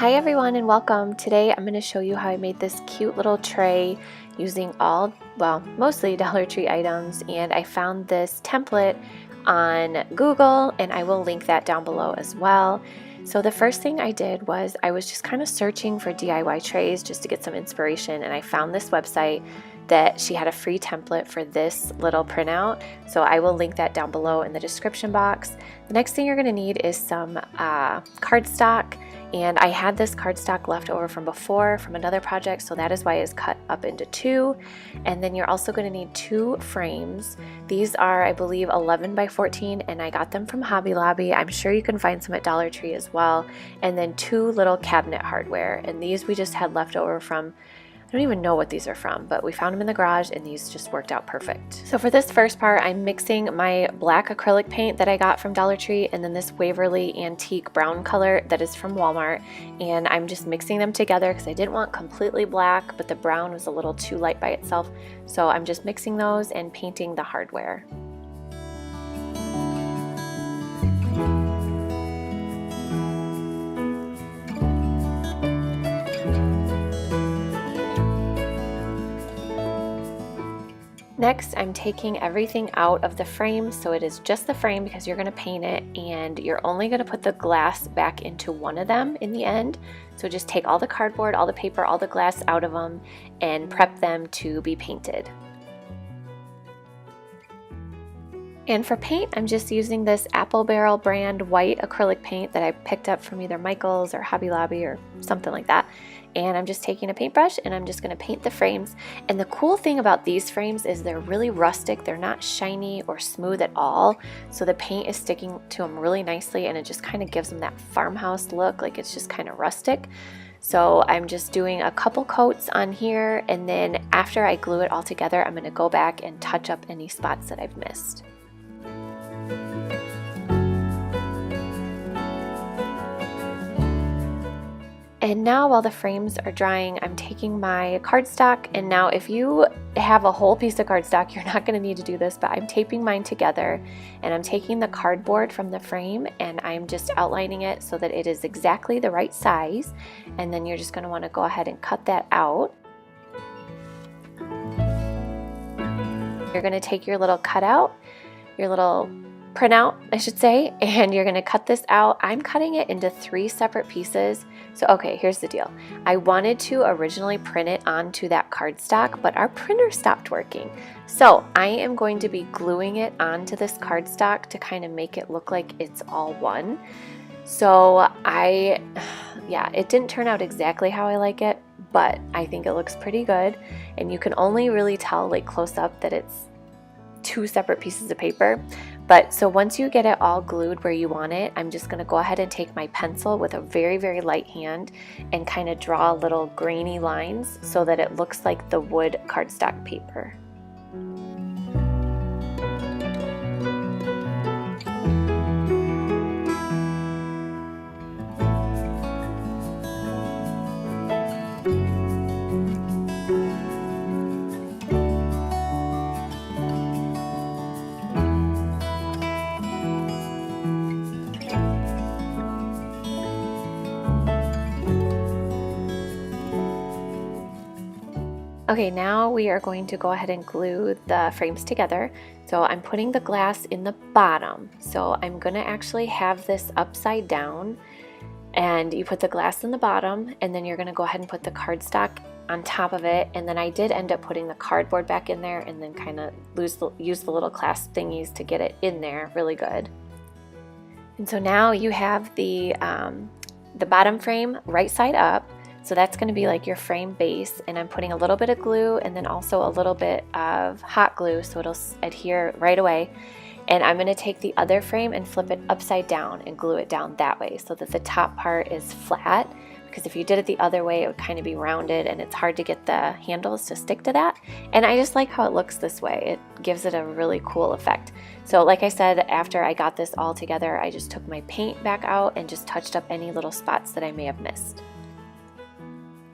Hi everyone and welcome. Today I'm going to show you how I made this cute little tray using mostly Dollar Tree items, and I found this template on Google and I will link that down below as well. So the first thing I did was I was just kind of searching for DIY trays just to get some inspiration, and I found this website that she had a free template for this little printout. So I will link that down below in the description box. The next thing you're going to need is some cardstock. And I had this cardstock left over from before from another project, so that is why it's cut up into two. And then you're also going to need two frames. These are, I believe, 11 by 14, and I got them from Hobby Lobby. I'm sure you can find some at Dollar Tree as well. And then two little cabinet hardware, and these we just had left over from, I don't even know what these are from, but we found them in the garage and these just worked out perfect. So for this first part, I'm mixing my black acrylic paint that I got from Dollar Tree and then this Waverly Antique brown color that is from Walmart. And I'm just mixing them together because I didn't want completely black, but the brown was a little too light by itself. So I'm just mixing those and painting the hardware. Next, I'm taking everything out of the frame, so it is just the frame because you're going to paint it, and you're only going to put the glass back into one of them in the end. So just take all the cardboard, all the paper, all the glass out of them and prep them to be painted. And for paint, I'm just using this Apple Barrel brand white acrylic paint that I picked up from either Michael's or Hobby Lobby or something like that. And I'm just taking a paintbrush and I'm just going to paint the frames. And the cool thing about these frames is they're really rustic. They're not shiny or smooth at all. So the paint is sticking to them really nicely, and it just kind of gives them that farmhouse look, like it's just kind of rustic. So I'm just doing a couple coats on here, and then after I glue it all together, I'm going to go back and touch up any spots that I've missed. And now while the frames are drying, I'm taking my cardstock, and now if you have a whole piece of cardstock, you're not going to need to do this, but I'm taping mine together, and I'm taking the cardboard from the frame and I'm just outlining it so that it is exactly the right size, and then you're just going to want to go ahead and cut that out. You're going to take your little cutout, your little printout, I should say, and you're going to cut this out. I'm cutting it into 3 separate pieces. So okay, here's the deal. I wanted to originally print it onto that cardstock, but our printer stopped working. So I am going to be gluing it onto this cardstock to kind of make it look like it's all one. So it didn't turn out exactly how I like it, but I think it looks pretty good. And you can only really tell like close up that it's 2 separate pieces of paper. But so once you get it all glued where you want it, I'm just going to go ahead and take my pencil with a very, very light hand and kind of draw little grainy lines so that it looks like the wood cardstock paper. Okay, now we are going to go ahead and glue the frames together. So I'm putting the glass in the bottom. So I'm going to actually have this upside down, and you put the glass in the bottom, and then you're going to go ahead and put the cardstock on top of it. And then I did end up putting the cardboard back in there and then kind of use the little clasp thingies to get it in there really good. And so now you have the bottom frame right side up. So that's going to be like your frame base, and I'm putting a little bit of glue and then also a little bit of hot glue so it'll adhere right away. And I'm going to take the other frame and flip it upside down and glue it down that way so that the top part is flat, because if you did it the other way it would kind of be rounded and it's hard to get the handles to stick to that. And I just like how it looks this way. It gives it a really cool effect. So like I said, after I got this all together, I just took my paint back out and just touched up any little spots that I may have missed.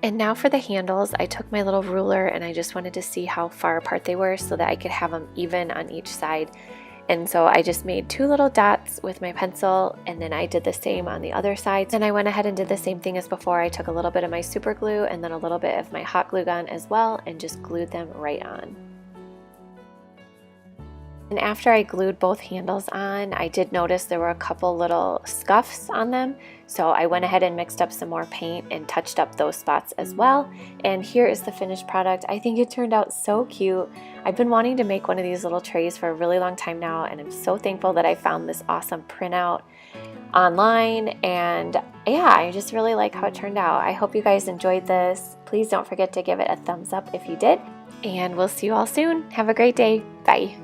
And now for the handles, I took my little ruler and I just wanted to see how far apart they were so that I could have them even on each side. And so I just made 2 little dots with my pencil, and then I did the same on the other side. Then I went ahead and did the same thing as before. I took a little bit of my super glue and then a little bit of my hot glue gun as well and just glued them right on. And after I glued both handles on, I did notice there were a couple little scuffs on them. So I went ahead and mixed up some more paint and touched up those spots as well. And here is the finished product. I think it turned out so cute. I've been wanting to make one of these little trays for a really long time now, and I'm so thankful that I found this awesome printout online. And yeah, I just really like how it turned out. I hope you guys enjoyed this. Please don't forget to give it a thumbs up if you did. And we'll see you all soon. Have a great day. Bye.